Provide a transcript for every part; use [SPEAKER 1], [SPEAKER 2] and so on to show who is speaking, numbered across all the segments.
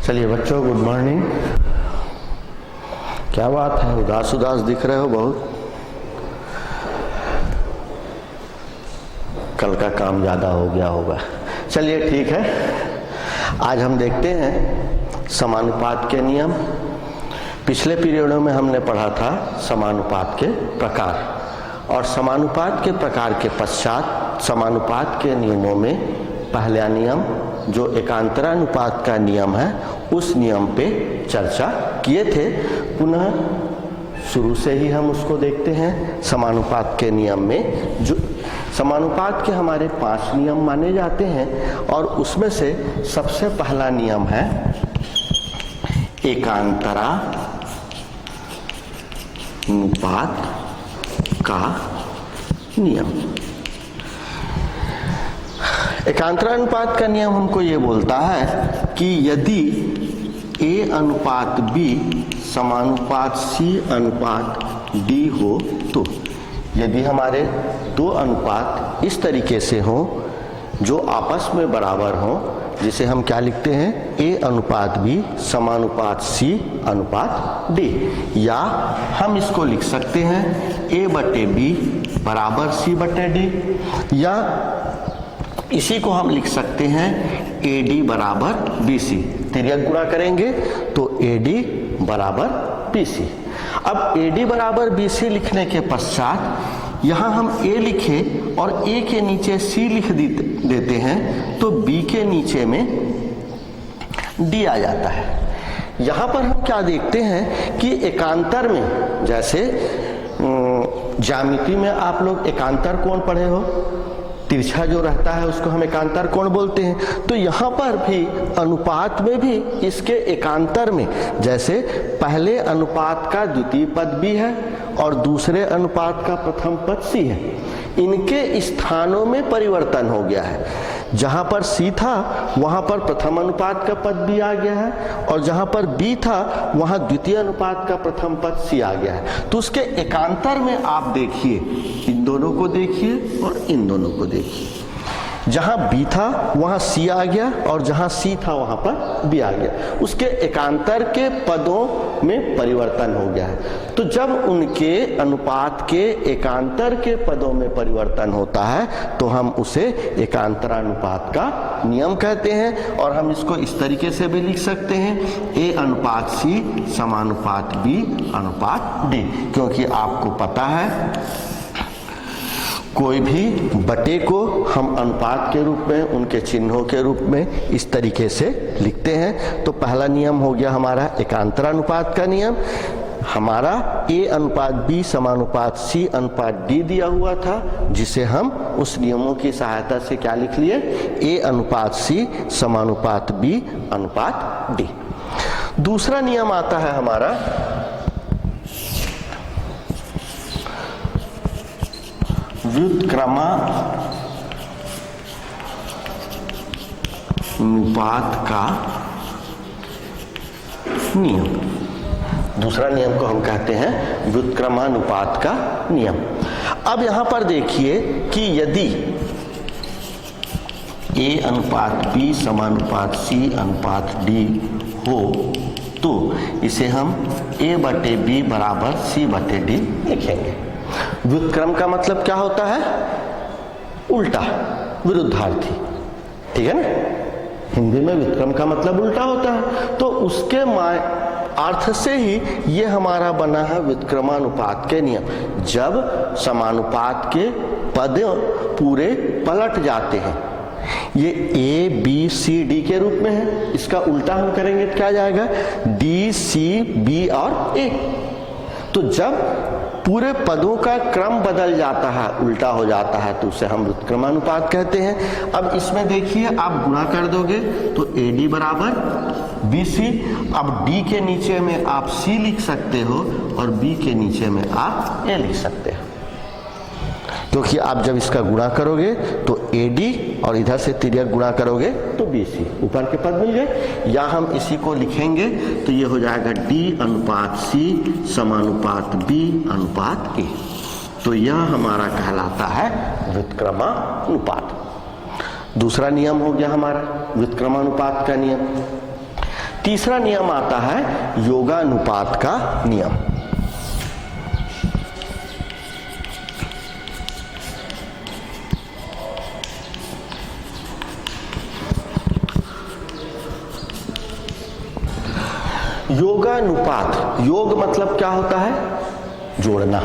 [SPEAKER 1] चलिए बच्चों, good morning. क्या बात है, उदास उदास दिख रहे हो बहुत। कल का काम ज़्यादा हो गया होगा। चलिए ठीक है, आज हम देखते हैं समानुपात के नियम। पिछले पीरियडों में हमने पढ़ा था समानुपात के प्रकार, और समानुपात के प्रकार के पश्चात समानुपात के नियमों में पहला नियम जो एकांतरानुपात का नियम है, उस नियम पे चर्चा किए थे। पुनः शुरू से ही हम उसको देखते हैं। समानुपात के नियम में जो समानुपात के हमारे 5 नियम माने जाते हैं, और उसमें से सबसे पहला नियम है एकांतरानुपात का नियम। एकांतरानुपात का नियम हमको ये बोलता है कि यदि A अनुपात B समानुपात C अनुपात D हो, तो यदि हमारे दो अनुपात इस तरीके से हो जो आपस में बराबर हो, जिसे हम क्या लिखते हैं, A अनुपात B समानुपात C अनुपात D, या हम इसको लिख सकते हैं A बटे B बराबर C बटे D, या इसी को हम लिख सकते हैं AD बराबर BC। तिर्यक गुणा करेंगे तो AD बराबर BC। अब AD बराबर BC लिखने के पश्चात यहाँ हम A लिखे और A के नीचे C लिख देते हैं, तो B के नीचे में D आ जाता है। यहाँ पर हम क्या देखते हैं कि एकांतर में, जैसे ज्यामिति में आप लोग एकांतर कोण पढ़े हो, तिरछा जो रहता है उसको हम एकांतर कोण बोलते हैं। तो यहाँ पर भी अनुपात में भी इसके एकांतर में, जैसे पहले अनुपात का द्वितीय पद B है और दूसरे अनुपात का प्रथम पद C है, इनके स्थानों में परिवर्तन हो गया है। जहाँ पर C था वहाँ पर प्रथम अनुपात का पद B आ गया है, और जहाँ पर B था वहाँ द्वितीय अनुपात का प्रथम पद C आ गया है। तो उसके एकांतर में आप देखिए, इन दोनों को देखिए और इन दोनों को देखिए। जहाँ B था वहाँ C आ गया, और जहाँ C था वहाँ पर B आ गया। उसके एकांतर के पदों में परिवर्तन हो गया है। तो जब उनके अनुपात के एकांतर के पदों में परिवर्तन होता है तो हम उसे एकांतरानुपात का नियम कहते हैं। और हम इसको इस तरीके से भी लिख सकते हैं A अनुपात C समानुपात B अनुपात D, क्योंकि आपको पता है कोई भी बटे को हम अनुपात के रूप में, उनके चिन्हों के रूप में इस तरीके से लिखते हैं। तो पहला नियम हो गया हमारा एकांतरानुपात का नियम। हमारा A अनुपात B समानुपात C अनुपात D दिया हुआ था, जिसे हम उस नियमों की सहायता से क्या लिख लिए, A अनुपात C समानुपात B अनुपात D। दूसरा नियम आता है हमारा व्युत्क्रमानुपात का नियम। दूसरा नियम को हम कहते हैं व्युत्क्रमानुपात का नियम। अब यहां पर देखिए कि यदि A अनुपात B समानुपात C अनुपात D हो, तो इसे हम A बटे B बराबर C बटे D लिखेंगे। व्युत्क्रम का मतलब क्या होता है, उल्टा, विरुद्धार्थी, ठीक है ना। हिंदी में व्युत्क्रम का मतलब उल्टा होता है। तो उसके अर्थ से ही ये हमारा बना है व्युत्क्रमानुपात के नियम। जब समानुपात के पद पूरे पलट जाते हैं, ये A B C D के रूप में है, इसका उल्टा हम करेंगे तो क्या जाएगा, D C B और A। तो जब पूरे पदों का क्रम बदल जाता है, उल्टा हो जाता है, तो उसे हम व्युत्क्रमानुपात कहते हैं। अब इसमें देखिए, आप गुणा कर दोगे तो AD बराबर BC। अब D के नीचे में आप C लिख सकते हो और B के नीचे में आप A लिख सकते हो, क्योंकि आप जब इसका गुणा करोगे तो AD और इधर से तिर्यक गुणा करोगे तो BC, ऊपर के पद मिल गए। या हम इसी को लिखेंगे तो ये हो जाएगा D अनुपात C समानुपात B अनुपात A। तो यह हमारा कहलाता है व्युत्क्रमानुपात। दूसरा नियम हो गया हमारा व्युत्क्रमानुपात का नियम। तीसरा नियम आता है योगानुपात का नियम। योगानुपात, योग मतलब क्या होता है? जोड़ना।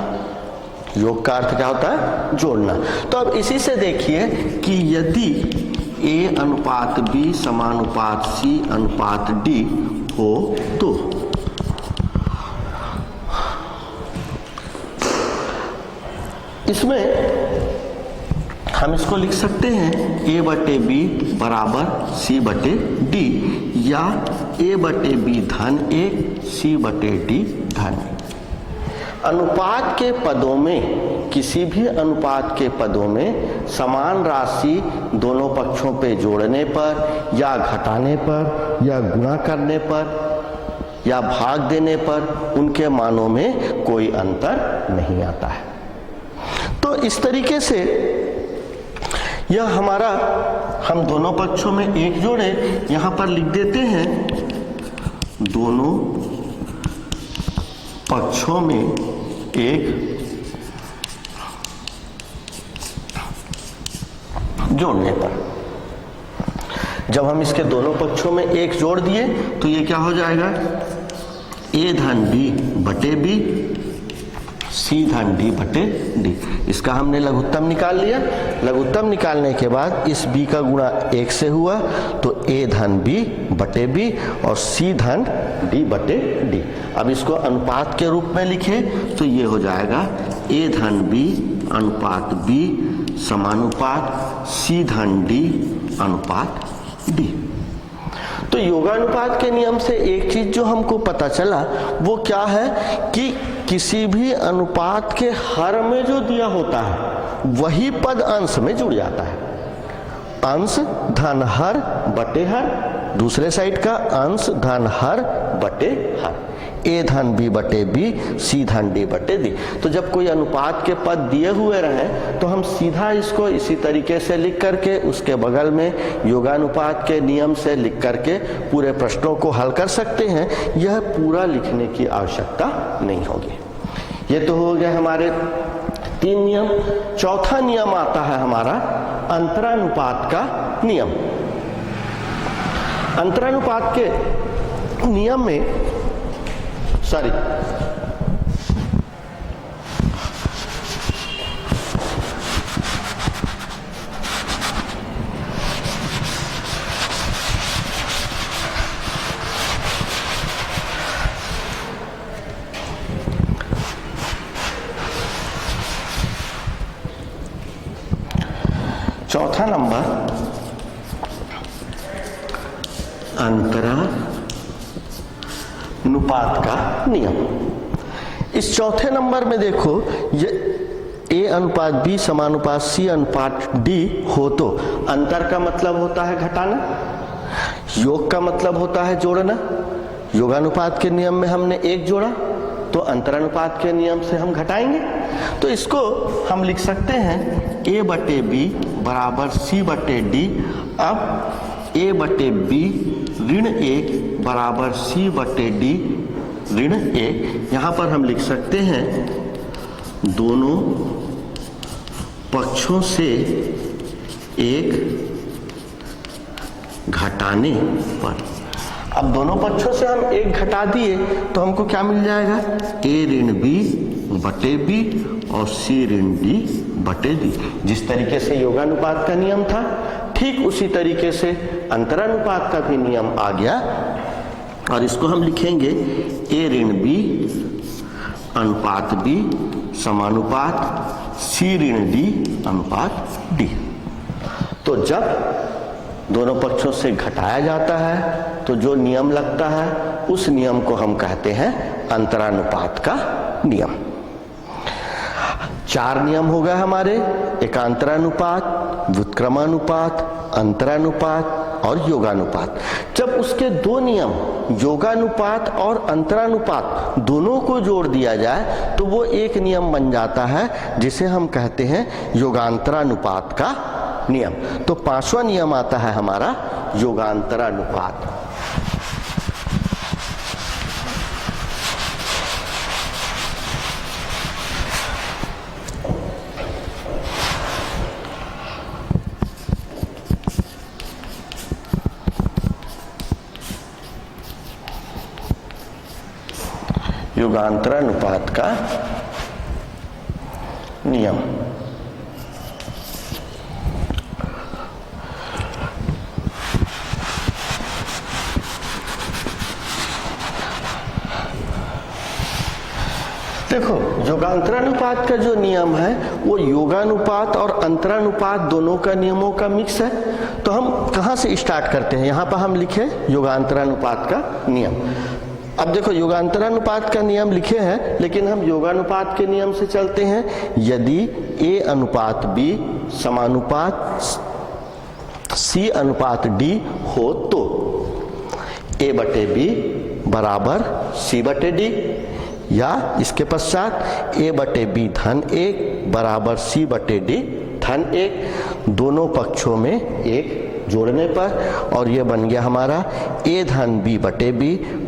[SPEAKER 1] योग का अर्थ क्या होता है? जोड़ना। तो अब इसी से देखिए कि यदि A अनुपात B समानुपात C अनुपात D हो तो इसमें हम इसको लिख सकते हैं A बटे B बराबर C बटे D, या A बटे B धन 1 C बटे D धन 1। अनुपात के पदों में, किसी भी अनुपात के पदों में समान राशि दोनों पक्षों पे जोड़ने पर या घटाने पर या गुणा करने पर या भाग देने पर उनके मानों में कोई अंतर नहीं आता है। तो इस तरीके से यह हमारा, हम दोनों पक्षों में एक जोड़े, यहां पर लिख देते हैं दोनों पक्षों में एक जोड़ने पर, जब हम इसके दोनों पक्षों में एक जोड़ दिए तो ये क्या हो जाएगा? A धन B बटे B C धन D बटे D। इसका हमने लघुत्तम निकाल लिया। लघुत्तम निकालने के बाद इस B का गुणा 1 से हुआ तो A धन B बटे B और C धन D बटे D। अब इसको अनुपात के रूप में लिखे तो ये हो जाएगा A धन B अनुपात B समानुपात C धन D अनुपात D। तो योगानुपात के नियम से एक चीज जो हमको पता चला वो क्या है कि किसी भी अनुपात के हर में जो दिया होता है वही पद अंश में जुड़ जाता है। अंश धन हर बटे हर, दूसरे साइड का अंश धन हर बटे हर। A धन B बटे B C धन D बटे D। तो जब कोई अनुपात के पद दिए हुए रहे तो हम सीधा इसको इसी तरीके से लिख करके उसके बगल में योगानुपात के नियम से लिख करके पूरे प्रश्नों को हल कर सकते हैं। यह पूरा लिखने की आवश्यकता नहीं होगी। ये तो हो गए हमारे 3 नियम। चौथा नियम आता है हमारा अंतरानुपात का नियम। अंतरानुपात के नियम में चौथा नंबर अंतरानुपात का नियम। इस चौथे नंबर में देखो, ये A अनुपात B समानुपात C अनुपात D हो तो अंतर का मतलब होता है घटाना, योग का मतलब होता है जोड़ना। योगानुपात के नियम में हमने एक जोड़ा तो अंतरानुपात के नियम से हम घटाएंगे। तो इसको हम लिख सकते हैं A बटे B बराबर C बटे D। अब A बटे B ऋण 1 बराबर C बटे D ऋण 1। यहाँ पर हम लिख सकते हैं दोनों पक्षों से एक घटाने पर। अब दोनों पक्षों से हम एक घटा दिए तो हमको क्या मिल जाएगा? A ऋण B बटे B और C ऋण D बटे D। जिस तरीके से योगानुपात का नियम था ठीक उसी तरीके से अंतरानुपात का भी नियम आ गया। और इसको हम लिखेंगे A ऋण B अनुपात B समानुपात C ऋण D अनुपात D। तो जब दोनों पक्षों से घटाया जाता है तो जो नियम लगता है उस नियम को हम कहते हैं अंतरानुपात का नियम। 4 नियम हो गए हमारे, एकांतरानुपात, व्युत्क्रमानुपात, अंतरानुपात और योगानुपात। जब उसके 2 नियम योगानुपात और अंतरानुपात दोनों को जोड़ दिया जाए तो वो एक नियम बन जाता है जिसे हम कहते हैं योगांतरानुपात का नियम। तो 5वां नियम आता है हमारा योगांतरानुपात। युगांतरानुपात का नियम। देखो, योगांतरानुपात का जो नियम है वो योगानुपात और अंतरानुपात दोनों का नियमों का मिक्स है। तो हम कहाँ से स्टार्ट करते हैं? यहाँ पर हम लिखे योगांतरानुपात का नियम। अब देखो, योगांतरानुपात का नियम लिखे हैं, लेकिन हम योगानुपात के नियम से चलते हैं। यदि A अनुपात B समानुपात C अनुपात D हो तो A बटे B बराबर C बटे D, या इसके पश्चात A बटे B धन 1 बराबर C बटे D धन 1, दोनों पक्षों में 1 जोड़ने पर, और ये बन गया हमारा A धन B बटे B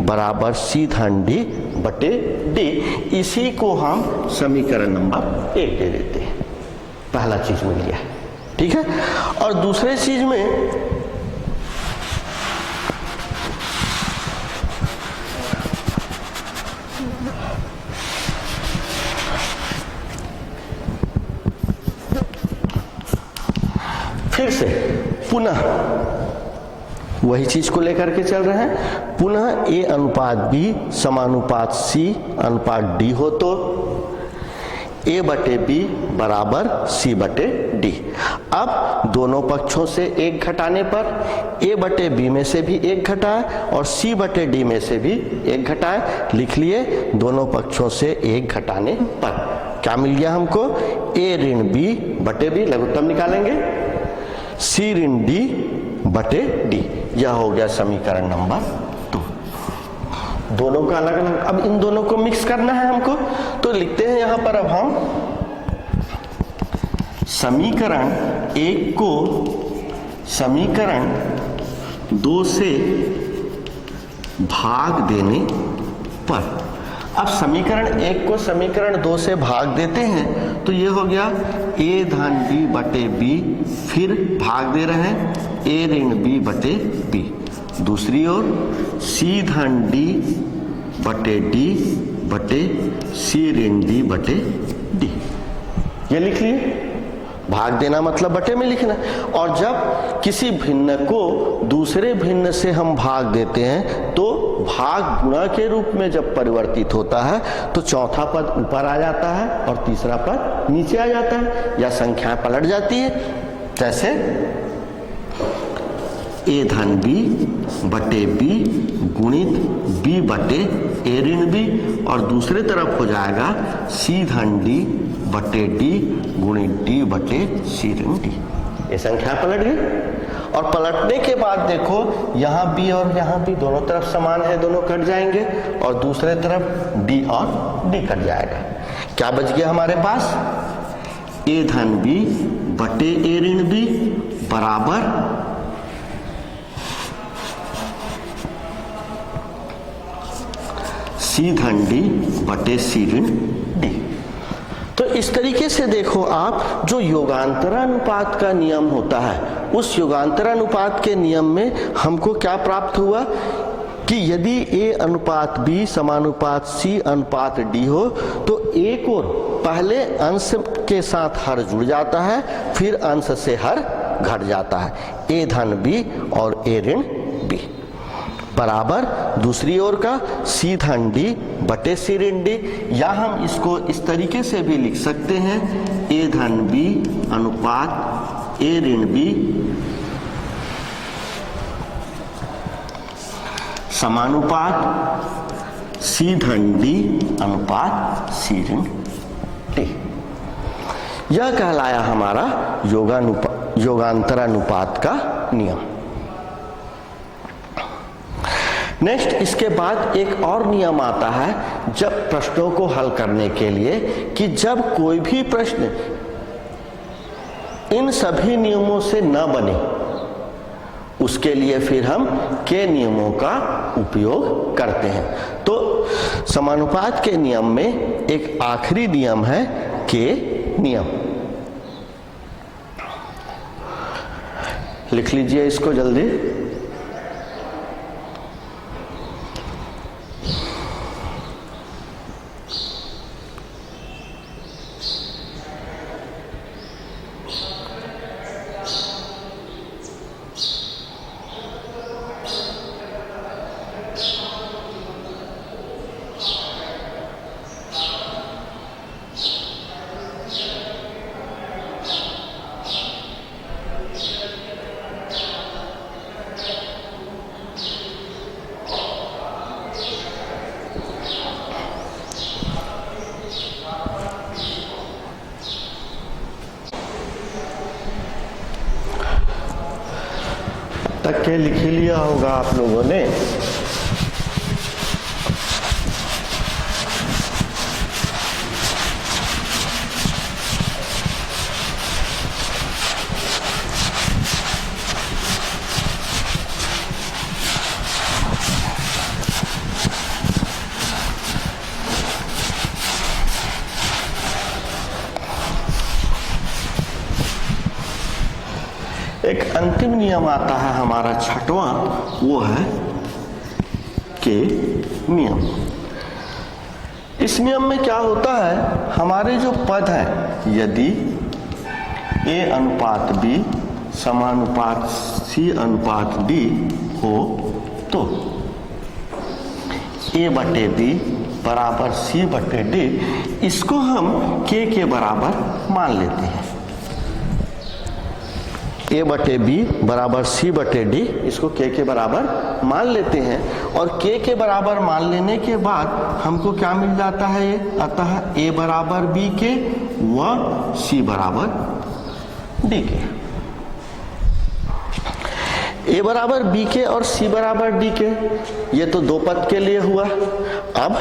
[SPEAKER 1] बराबर C धन D बटे D। इसी को हम समीकरण नंबर 1 दे देते हैं। पहला चीज मिल गया, ठीक है। और दूसरे चीज में फिर से पुनः वही चीज को लेकर के चल रहे हैं। पुनः A अनुपात B समानुपात C अनुपात D हो तो A बटे B बराबर C बटे D। अब दोनों पक्षों से 1 घटाने पर A बटे B में से भी 1 घटाए और C बटे D में से भी 1 घटाए। लिख लिए, दोनों पक्षों से 1 घटाने पर क्या मिल गया हमको? A ऋण B बटे B, लघुत्तम निकालेंगे, C ऋण D बटे D। यह हो गया समीकरण नंबर 2। दोनों का अलग अलग, अब इन दोनों को मिक्स करना है हमको, तो लिखते हैं यहां पर अब हम समीकरण 1 को समीकरण 2 से भाग देने पर। अब समीकरण 1 को समीकरण 2 से भाग देते हैं तो ये हो गया A धन B बटे B, फिर भाग दे रहे हैं A ऋण B बटे B। दूसरी ओर C धन D बटे D बटे C ऋण D बटे D। ये लिख लिए। भाग देना मतलब बटे में लिखना। और जब किसी भिन्न को दूसरे भिन्न से हम भाग देते हैं तो भाग गुणा के रूप में जब परिवर्तित होता है तो चौथा पद ऊपर आ जाता है और तीसरा पद नीचे आ जाता है, या संख्या पलट जाती है। जैसे A धन B बटे B गुणित B बटे A ऋण B, और दूसरे तरफ हो जाएगा C धन D बटे D गुणित D बटे C ऋण D। ये संख्या पलट गई। और पलटने के बाद देखो, यहाँ B और यहाँ B दोनों तरफ समान है, दोनों कट जाएंगे, और दूसरे तरफ D और D कट जाएगा। क्या बच गया हमारे पास? A धन B बटे A ऋण B बराबर C धन D बटे C ऋण D। तो इस तरीके से देखो आप, जो योगांतरानुपात का नियम होता है, उस योगांतरानुपात के नियम में हमको क्या प्राप्त हुआ कि यदि A अनुपात B समानुपात C अनुपात D हो तो एक और पहले अंश के साथ हर जुड़ जाता है, फिर अंश से हर घट जाता है। A धन B और A ऋण B बराबर दूसरी ओर का C धन D बटे C ऋण D, या हम इसको इस तरीके से भी लिख सकते हैं A धन B अनुपात A ऋण B समानुपात C धन D अनुपात C ऋण D। यह कहलाया हमारा योगांतरानुपात का नियम। नेक्स्ट, इसके बाद एक और नियम आता है जब प्रश्नों को हल करने के लिए, कि जब कोई भी प्रश्न इन सभी नियमों से न बने, उसके लिए फिर हम के नियमों का उपयोग करते हैं। तो समानुपात के नियम में एक आखिरी नियम है के नियम। लिख लीजिए इसको जल्दी। तक के लिख ही लिया होगा आप लोगों ने। एक अंतिम नियम आता है हमारा छठवां, वो है के नियम। इस नियम में क्या होता है, हमारे जो पद है यदि ए अनुपात बी समानुपात सी अनुपात डी हो तो ए बटे बी बराबर सी बटे डी, इसको हम के बराबर मान लेते हैं। ए बटे बी बराबर सी बटे डी, इसको के बराबर मान लेते हैं। और के बराबर मान लेने के बाद हमको क्या मिल जाता है, ये आता है ए बराबर बी के व सी बराबर डी के। ए बराबर बी के और सी बराबर डी के, ये तो दो पद के लिए हुआ। अब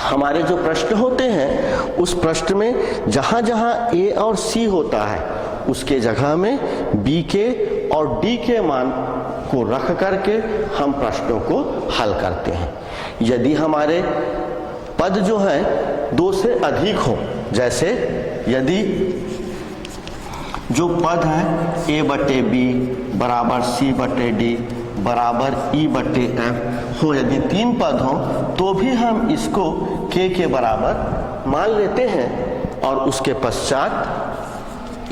[SPEAKER 1] हमारे जो प्रश्न होते हैं उस प्रश्न में जहां जहां ए और सी होता है उसके जगह में बी के और डी के मान को रख करके हम प्रश्नों को हल करते हैं। यदि हमारे पद जो है दो से अधिक हो, जैसे यदि जो पद है ए बटे बी बराबर सी बटे डी बराबर ई बटे एफ हो, यदि तीन पद हो तो भी हम इसको के बराबर मान लेते हैं। और उसके पश्चात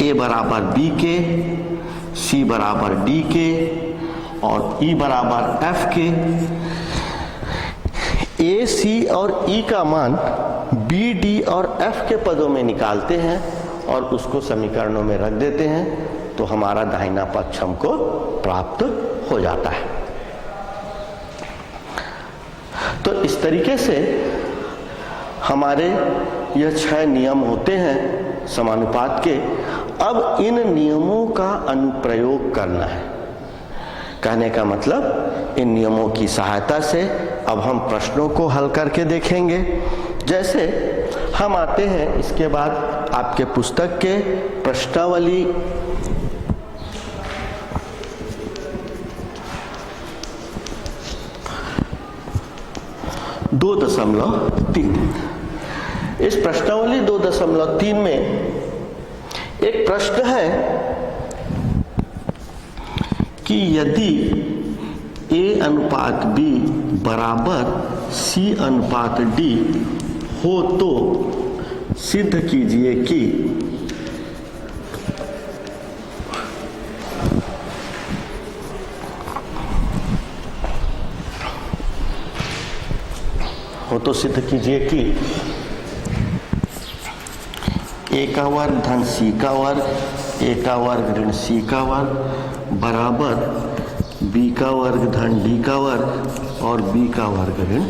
[SPEAKER 1] ए बराबर बी के, सी बराबर डी के और ई बराबर एफ के। ए, सी और ई का मान बी, डी और एफ के पदों में निकालते हैं और उसको समीकरणों में रख देते हैं, तो हमारा दाहिना पक्ष हमको प्राप्त हो जाता है। तो इस तरीके से हमारे यह 6 नियम होते हैं समानुपात के। अब इन नियमों का अनुप्रयोग करना है। कहने का मतलब इन नियमों की सहायता से अब हम प्रश्नों को हल करके देखेंगे। जैसे हम आते हैं इसके बाद आपके पुस्तक के प्रश्नावली 2.3। इस प्रश्नावली 2.3 में एक प्रश्न है कि यदि ए अनुपात बी बराबर सी अनुपात डी हो तो सिद्ध कीजिए कि ए का वर्ग धन सी का वर्ग, ए का वर्ग ऋण सी का वर्ग बराबर बी का वर्ग धन डी का वर्ग और बी का वर्ग ऋण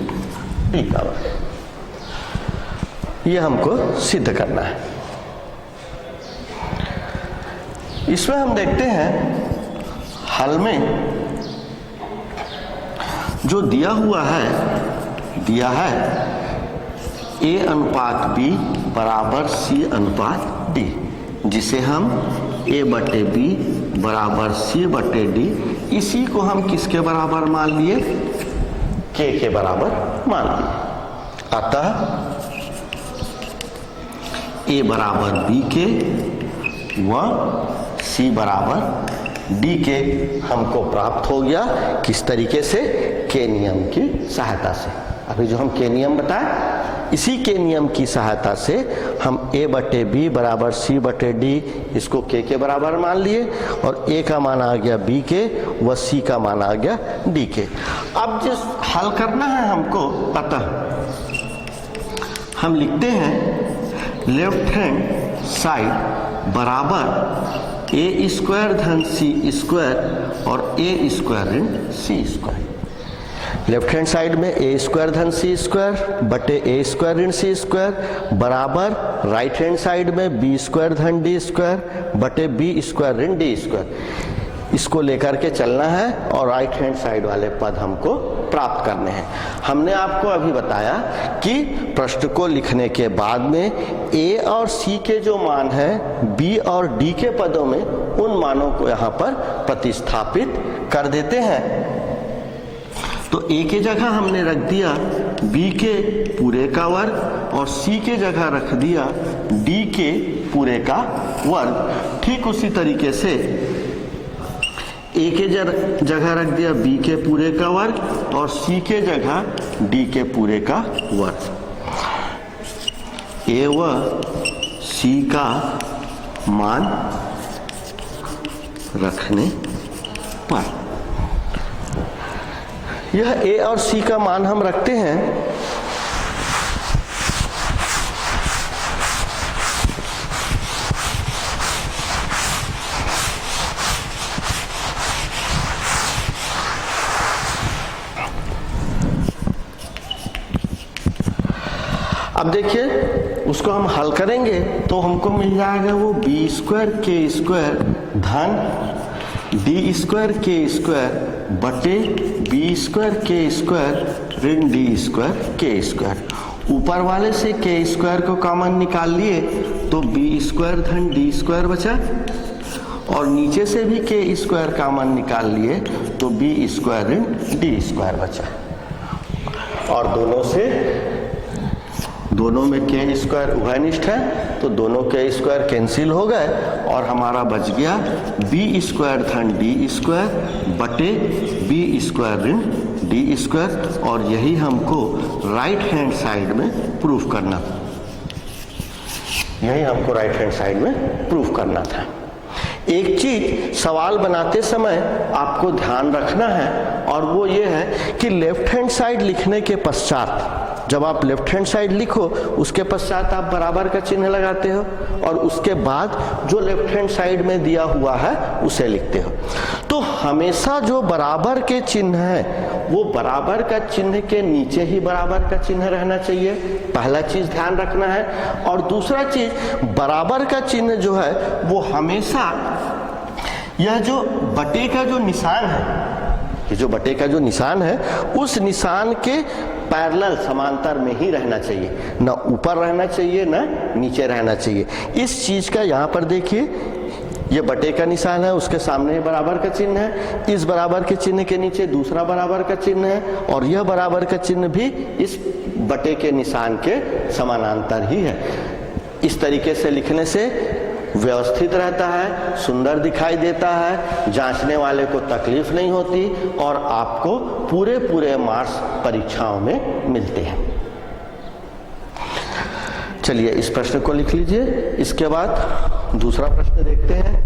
[SPEAKER 1] डी का वर्ग। ये हमको सिद्ध करना है। इसमें हम देखते हैं हल में जो दिया हुआ है, दिया है ए अनुपात बी बराबर सी अनुपात डी, जिसे हम ए बटे बी बराबर सी बटे डी, इसी को हम किसके बराबर मान लिए, के बराबर मान लिए। अतः ए बराबर बी के व सी बराबर डी के हमको प्राप्त हो गया। किस तरीके से, के नियम की सहायता से। अभी जो हम के नियम बताए, इसी के नियम की सहायता से हम ए बटे बी बराबर सी बटे डी, इसको के बराबर मान लिए और ए का मान आ गया बी के व सी का मान आ गया डी के। अब जिस हल करना है हमको, अतः हम लिखते हैं लेफ्ट हैंड साइड बराबर ए स्क्वायर धन सी स्क्वायर और ए स्क्वायर ऋण सी स्क्वायर। लेफ्ट हैंड साइड में ए स्क्वायर धन सी स्क्वायर बटे ए स्क्वायर ऋण सी स्क्वायर बराबर राइट हैंड साइड में बी स्क्वायर धन डी स्क्वायर बटे बी स्क्वायर ऋण डी स्क्वायर। इसको लेकर के चलना है और राइट हैंड साइड वाले पद हमको प्राप्त करने हैं। हमने आपको अभी बताया कि प्रश्न को लिखने के बाद में ए और सी के जो मान हैं बी और डी के पदों में उन मानों को यहाँ पर प्रतिस्थापित कर देते हैं। तो ए के जगह हमने रख दिया बी के पूरे का वर्ग और सी के जगह रख दिया डी के पूरे का वर्ग। ठीक उसी तरीके से ए के जगह रख दिया बी के पूरे का वर्ग और सी के जगह डी के पूरे का वर्ग। ए व सी का मान रखने पर यह ए और सी का मान हम रखते हैं। अब देखिए उसको हम हल करेंगे तो हमको मिल जाएगा वो बी स्क्वायर के स्क्वायर धन डी स्क्वायर के स्क्वायर बटे बी स्क्वायर के स्क्वायर ऋण डी स्क्वायर के स्क्वायर। ऊपर वाले से के स्क्वायर को कॉमन निकाल लिए तो बी स्क्वायर धन डी स्क्वायर बचा और नीचे से भी के स्क्वायर कॉमन निकाल लिए तो बी स्क्वायर ऋण डी स्क्वायर बचा। और दोनों में के स्क्वायर उभयनिष्ठ है तो दोनों के स्क्वायर कैंसिल हो गए और हमारा बच गया बी स्क्वायर धन डी स्क्वायर बटे बी स्क्वायर ऋण डी स्क्वायर। और यही हमको राइट हैंड साइड में प्रूफ करना था। एक चीज सवाल बनाते समय आपको ध्यान रखना है और वो ये है कि लेफ्ट हैंड साइड लिखने के पश्चात जब आप लेफ्ट हैंड साइड लिखो उसके पश्चात आप बराबर का चिन्ह लगाते हो और उसके बाद जो लेफ्ट हैंड साइड में दिया हुआ है उसे लिखते हो। तो हमेशा जो बराबर के चिन्ह है वो बराबर का चिन्ह के नीचे ही बराबर का चिन्ह रहना चाहिए, पहला चीज ध्यान रखना है। और दूसरा चीज बराबर का चिन्ह जो है वो हमेशा यह जो बटे का जो निशान है, ये जो बटे का जो निशान है उस निशान के पैरेलल समांतर में ही रहना चाहिए, ना ऊपर रहना चाहिए ना नीचे रहना चाहिए। इस चीज का यहाँ पर देखिए ये बटे का निशान है, उसके सामने बराबर का चिन्ह है, इस बराबर के चिन्ह के नीचे दूसरा बराबर का चिन्ह है और यह बराबर का चिन्ह भी इस बटे के निशान के समानांतर ही है। इस तरीके से लिखने से व्यवस्थित रहता है, सुंदर दिखाई देता है, जांचने वाले को तकलीफ नहीं होती और आपको पूरे मार्क्स परीक्षाओं में मिलते हैं। चलिए इस प्रश्न को लिख लीजिए। इसके बाद दूसरा प्रश्न देखते हैं।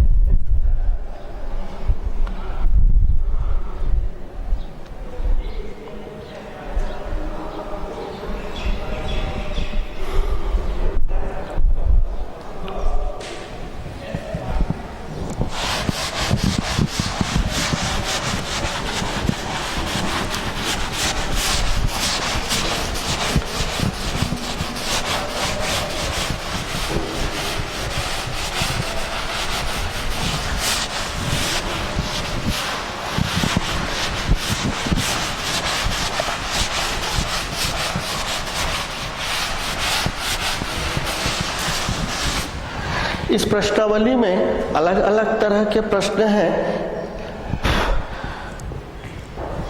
[SPEAKER 1] इस प्रश्नावली में अलग अलग तरह के प्रश्न हैं।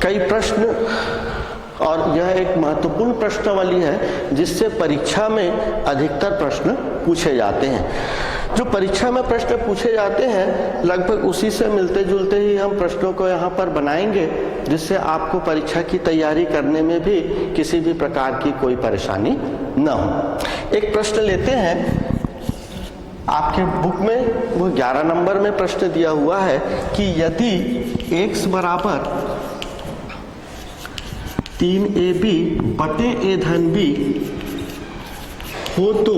[SPEAKER 1] कई प्रश्न और यह एक महत्वपूर्ण प्रश्नावली है जिससे परीक्षा में अधिकतर प्रश्न पूछे जाते हैं। जो परीक्षा में प्रश्न पूछे जाते हैं लगभग उसी से मिलते जुलते ही हम प्रश्नों को यहाँ पर बनाएंगे जिससे आपको परीक्षा की तैयारी करने में भी किसी भी प्रकार की कोई परेशानी न हो। एक प्रश्न लेते हैं, आपके बुक में वो 11 नंबर में प्रश्न दिया हुआ है कि यदि x बराबर 3ab बटे a धन b हो तो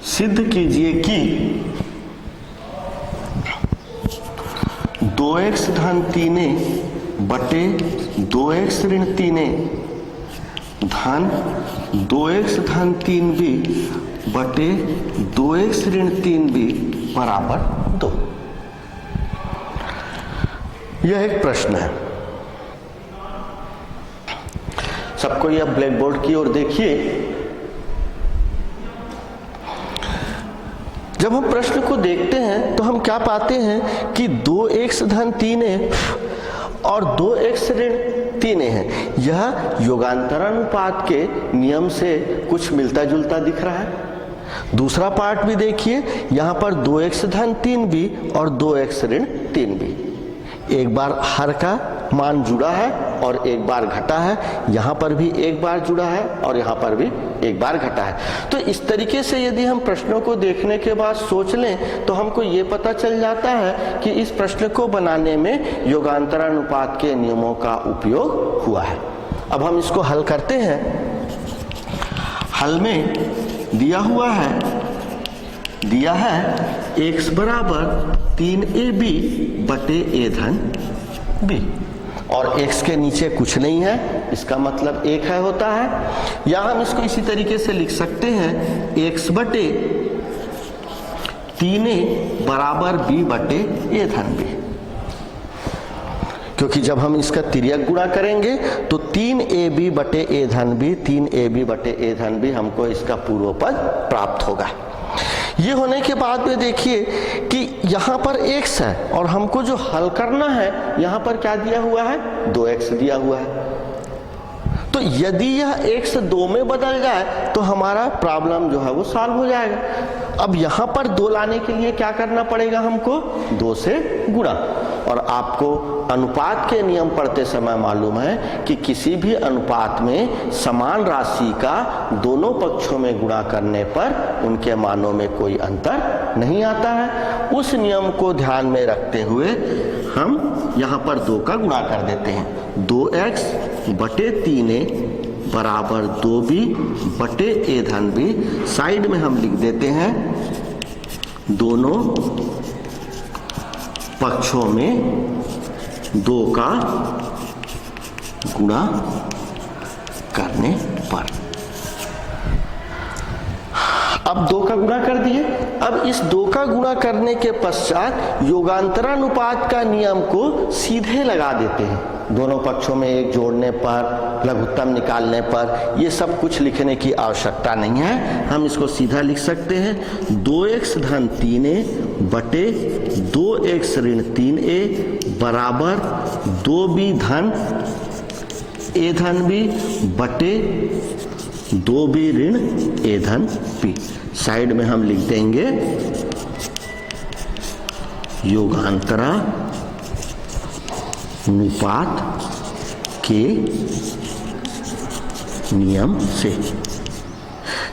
[SPEAKER 1] सिद्ध कीजिए कि 2x धन 3a बटे 2x ऋण 3a धन 2x धन 3b बटे 2x ऋण 3b बराबर 2। यह एक प्रश्न है। सबको यह ब्लैक बोर्ड की ओर देखिए। जब हम प्रश्न को देखते हैं तो हम क्या पाते हैं कि 2x धन 3a और 2x ऋण 3a है। यह योगांतरानुपात के नियम से कुछ मिलता जुलता दिख रहा है। दूसरा पार्ट भी देखिए, यहां पर 2x धन 3b और 2x ऋण 3b, एक बार हर का मान जुड़ा है और एक बार घटा है, यहां पर भी एक बार जुड़ा है और यहां पर भी एक बार घटा है। तो इस तरीके से यदि हम प्रश्नों को देखने के बाद सोच लें तो हमको ये पता चल जाता है कि इस प्रश्न को बनाने में योगांतरानुपात के नियमों का उपयोग हुआ है। अब हम इसको हल करते हैं। हल में दिया है x बराबर 3ab बटे a धन b, और x के नीचे कुछ नहीं है, इसका मतलब 1 है होता है। या हम इसको इसी तरीके से लिख सकते हैं x बटे 3a बराबर b बटे a धन b, क्योंकि जब हम इसका तिर्यक गुणा करेंगे तो 3ab बटे a धन b, 3ab बटे a धन b हमको इसका पूर्व पद प्राप्त होगा। ये होने के बाद में देखिए कि यहाँ पर x है और हमको जो हल करना है यहाँ पर क्या दिया हुआ है, 2x दिया हुआ है। तो यदि यह x 2 में बदल जाए तो हमारा प्रॉब्लम जो है वो सॉल्व हो जाएगा। अब यहाँ पर 2 लाने के लिए क्या करना पड़ेगा, हमको 2 से गुणा। और आपको अनुपात के नियम पढ़ते समय मालूम है कि किसी भी अनुपात में समान राशि का दोनों पक्षों में गुणा करने पर उनके मानों में कोई अंतर नहीं आता है। उस नियम को ध्यान में रखते हुए हम यहाँ पर 2 का गुणा कर देते हैं। 2x बटे 3a बराबर 2b बटे a धन b, साइड में हम लिख देते हैं दोनों पक्षों में 2 का गुणा करने पर। अब 2 का गुणा कर दिए। अब इस 2 का गुणा करने के पश्चात योगांतरानुपात का नियम को सीधे लगा देते हैं। दोनों पक्षों में 1 जोड़ने पर, लघुत्तम निकालने पर, ये सब कुछ लिखने की आवश्यकता नहीं है। हम इसको सीधा लिख सकते हैं 2x धन 3a बटे 2x ऋण 3a बराबर 2b धन a धन b बटे 2b ऋण a धन b। साइड में हम लिख देंगे योगांतरा अनुपात के नियम से।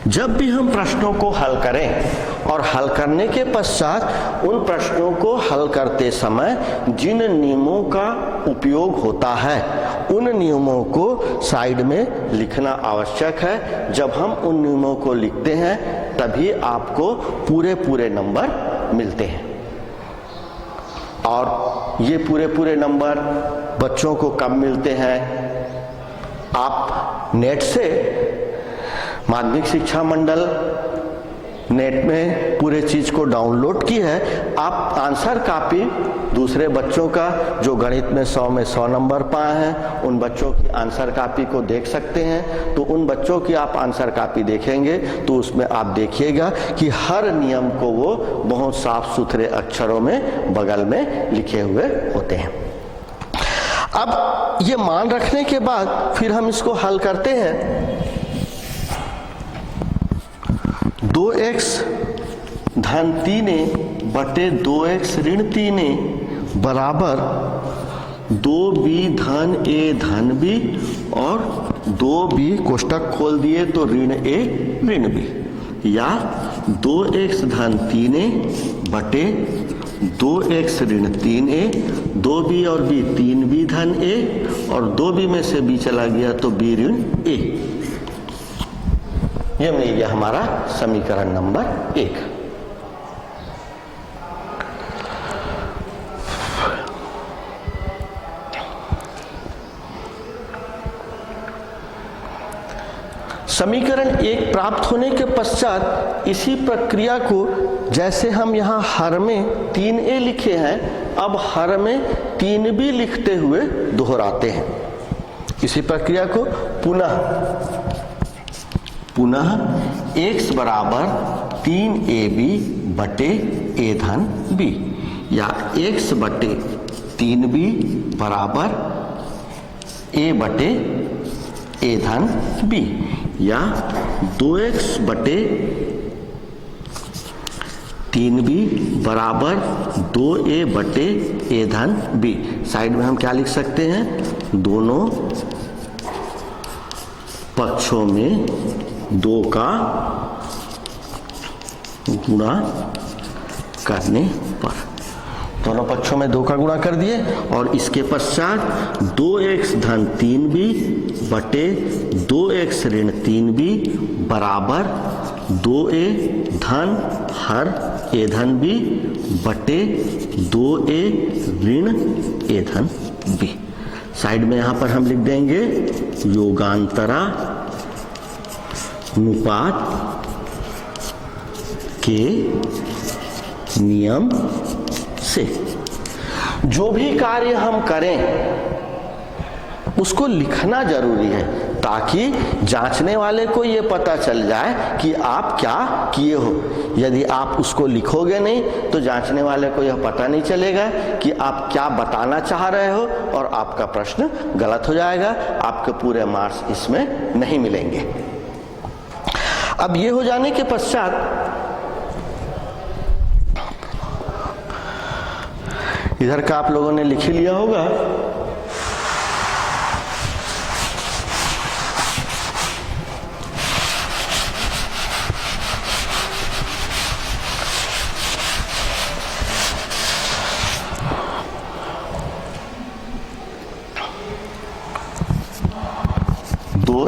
[SPEAKER 1] जब भी हम प्रश्नों को हल करें और हल करने के पश्चात उन प्रश्नों को हल करते समय जिन नियमों का उपयोग होता है उन नियमों को साइड में लिखना आवश्यक है। जब हम उन नियमों को लिखते हैं तभी आपको पूरे नंबर मिलते हैं। और ये पूरे नंबर बच्चों को कब मिलते हैं, आप नेट से माध्यमिक शिक्षा मंडल नेट में पूरे चीज को डाउनलोड की है। आप आंसर कॉपी दूसरे बच्चों का जो गणित में 100 में 100 नंबर पाए हैं उन बच्चों की आंसर कॉपी को देख सकते हैं। तो उन बच्चों की आप आंसर कॉपी देखेंगे तो उसमें आप देखिएगा कि हर नियम को वो बहुत साफ सुथरे अक्षरों में बगल में लिखे हुए होते हैं। अब ये मान रखने के बाद फिर हम इसको हल करते हैं। 2x धन 3a बटे 2x ऋण 3a बराबर 2b धन a धन b और 2b कोष्टक खोल दिए तो ऋण a ऋण b, या 2x धन 3a बटे 2x ऋण 3a, 2b और b 3b धन a और 2b में से b चला गया तो b ऋण a। ये मिल गया हमारा समीकरण नंबर 1। समीकरण 1 प्राप्त होने के पश्चात इसी प्रक्रिया को, जैसे हम यहाँ हर में 3a लिखे हैं, अब हर में 3b लिखते हुए दोहराते हैं। इसी प्रक्रिया को पुनः x बराबर 3ab बटे a धन b, या x बटे 3b बराबर a बटे a धन b, या 2x बटे 3b बराबर 2a बटे a धन b। साइड में हम क्या लिख सकते हैं, दोनों पक्षों में 2 का गुणा करने पर, दोनों पक्षों में 2 का गुणा कर दिए, और इसके पश्चात 2x धन 3b बटे 2x ऋण 3b बराबर 2a धन हर a धन b बटे 2a ऋण a धन b। साइड में यहां पर हम लिख देंगे योगांतरा अनुपात के नियम से जो भी कार्य हम करें उसको लिखना जरूरी है, ताकि जांचने वाले को ये पता चल जाए कि आप क्या किए हो। यदि आप उसको लिखोगे नहीं तो जांचने वाले को यह पता नहीं चलेगा कि आप क्या बताना चाह रहे हो, और आपका प्रश्न गलत हो जाएगा, आपके पूरे मार्क्स इसमें नहीं मिलेंगे। अब ये हो जाने के पश्चात इधर का आप लोगों ने लिख ही लिया होगा,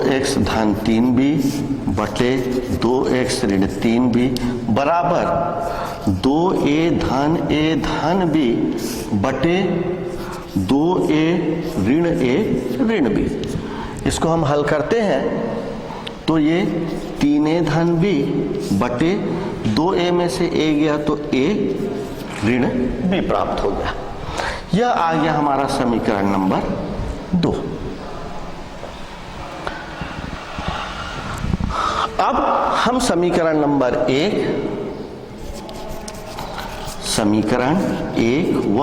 [SPEAKER 1] x धन 3b बटे 2x ऋण 3b बराबर 2a धन b बटे 2a ऋण b। इसको हम हल करते हैं तो ये 3a धन b बटे 2a में से a गया तो a ऋण b प्राप्त हो गया। यह आ गया हमारा समीकरण नंबर 2। अब हम समीकरण नंबर 1 व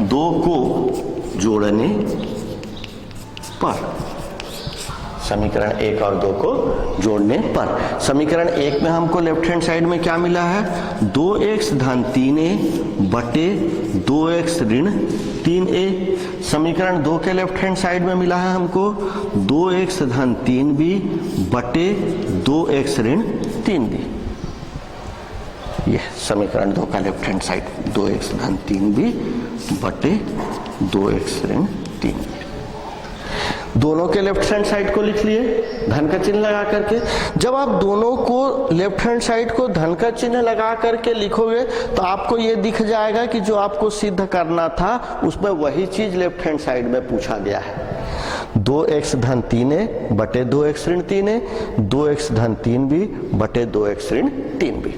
[SPEAKER 1] 2 को जोड़ने पर, समीकरण 1 और 2 को जोड़ने पर, समीकरण 1 में हमको लेफ्ट हैंड साइड में क्या मिला है, 2x धन 3a बटे 2x ऋण 3a। समीकरण 2 के लेफ्ट हैंड साइड में मिला है हमको 2x धन 3b बटे 2x ऋण 3b। ये समीकरण 2 का लेफ्ट हैंड साइड 2x धन 3b बटे 2x ऋण 3b। दोनों के लेफ्ट हैंड साइड को लिख लिए धन का चिन्ह लगा करके। जब आप दोनों को लेफ्ट हैंड साइड को धन का चिन्ह लगा करके लिखोगे तो आपको ये दिख जाएगा कि जो आपको सिद्ध करना था उसमें वही चीज लेफ्ट हैंड साइड में पूछा गया है। 2x धन 3a बटे 2x ऋण 3a, 2x धन 3b बटे 2x ऋण 3b।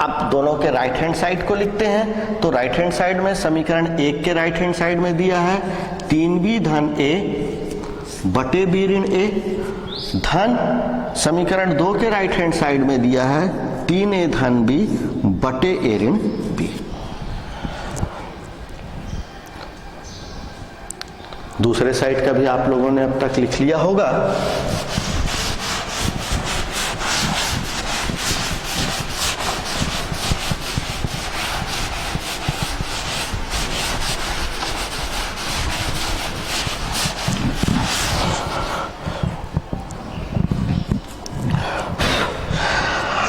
[SPEAKER 1] अब दोनों के राइट हैंड साइड को लिखते हैं तो राइट हैंड साइड में समीकरण 1 के राइट हैंड साइड में दिया है 3b धन a बटे b ऋण a, धन समीकरण 2 के राइट हैंड साइड में दिया है 3a धन b बटे a ऋण b। दूसरे साइड का भी आप लोगों ने अब तक लिख लिया होगा।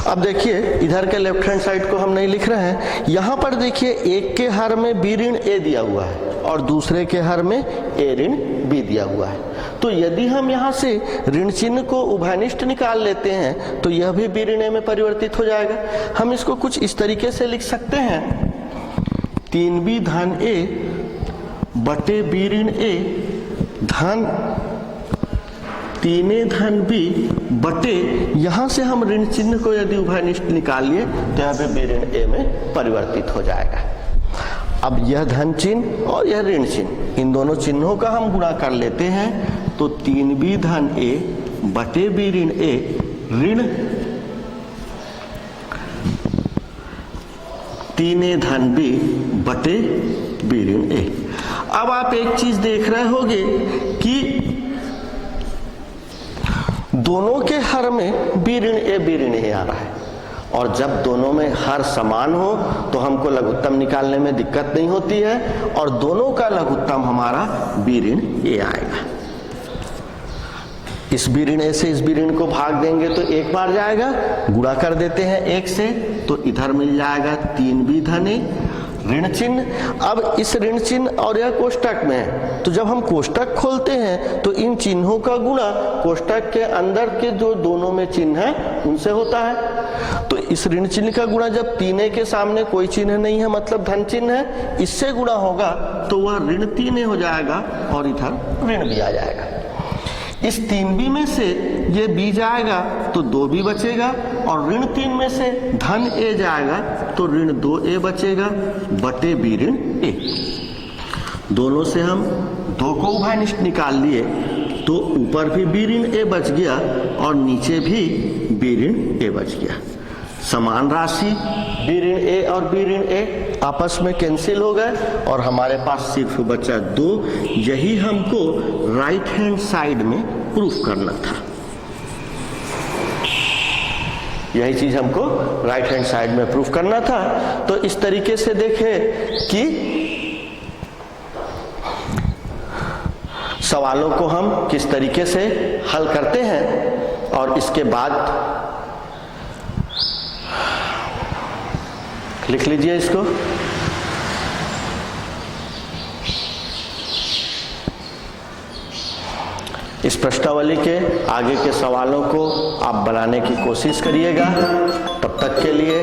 [SPEAKER 1] अब देखिए इधर के लेफ्ट हैंड साइड को हम नहीं लिख रहे हैं, यहां पर देखिए एक के हर में b ऋण a दिया हुआ है और दूसरे के हर में a ऋण b दिया हुआ है। तो यदि हम यहां से ऋण चिन्ह को उभयनिष्ठ निकाल लेते हैं तो यह भी b ऋण a में परिवर्तित हो जाएगा। हम इसको कुछ इस तरीके से लिख सकते हैं 3b धन a बटे b ऋण a धन 3a धन b बटे, यहां से हम ऋण चिन्ह को यदि उभयनिष्ठ निकालिए तो यहाँ पे b ऋण a में परिवर्तित हो जाएगा। अब यह धन चिन्ह और यह ऋण चिन्ह, इन दोनों चिन्हों का हम गुणा कर लेते हैं तो 3b धन a बटे b ऋण a ऋण 3a धन b बटे b ऋण a। अब आप एक चीज देख रहे होंगे कि दोनों के हर में b ऋण a आ रहा है, और जब दोनों में हर समान हो तो हमको लघुत्तम निकालने में दिक्कत नहीं होती है, और दोनों का लघुत्तम हमारा b ऋण a आएगा। इस b ऋण a से इस b ऋण को भाग देंगे तो एक बार जाएगा, गुणा कर देते हैं 1 से तो इधर मिल जाएगा 3b धन a ऋण चिन्ह। अब इस ऋण चिन्ह और यह कोष्टक में है, तो जब हम कोष्टक खोलते हैं तो इन चिन्हों का गुणा कोष्टक के अंदर के जो दोनों में चिन्ह है उनसे होता है। तो इस ऋण चिन्ह का गुणा जब 3a के सामने कोई चिन्ह नहीं है, मतलब धन चिन्ह है, इससे गुणा होगा तो वह ऋण 3a हो जाएगा और इधर ऋण b आ जाएगा। इस 3b में से ये b जाएगा तो 2b बचेगा, और ऋण 3 में से धन a जाएगा तो ऋण 2a बचेगा बटे b ऋण a। दोनों से हम 2 को उभयनिष्ठ निकाल लिए तो ऊपर भी b ऋण a बच गया और नीचे भी b ऋण a बच गया। समान राशि b ऋण a और b ऋण a आपस में कैंसिल हो गए और हमारे पास सिर्फ बचा 2। यही हमको राइट हैंड साइड में प्रूफ करना था, यही चीज हमको राइट हैंड साइड में प्रूफ करना था। तो इस तरीके से देखें कि सवालों को हम किस तरीके से हल करते हैं, और इसके बाद लिख लीजिए इसको। इस प्रश्नावली के आगे के सवालों को आप बनाने की कोशिश करिएगा। तब तक के लिए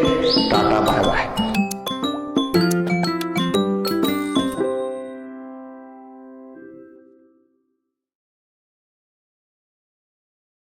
[SPEAKER 1] टाटा बाय बाय।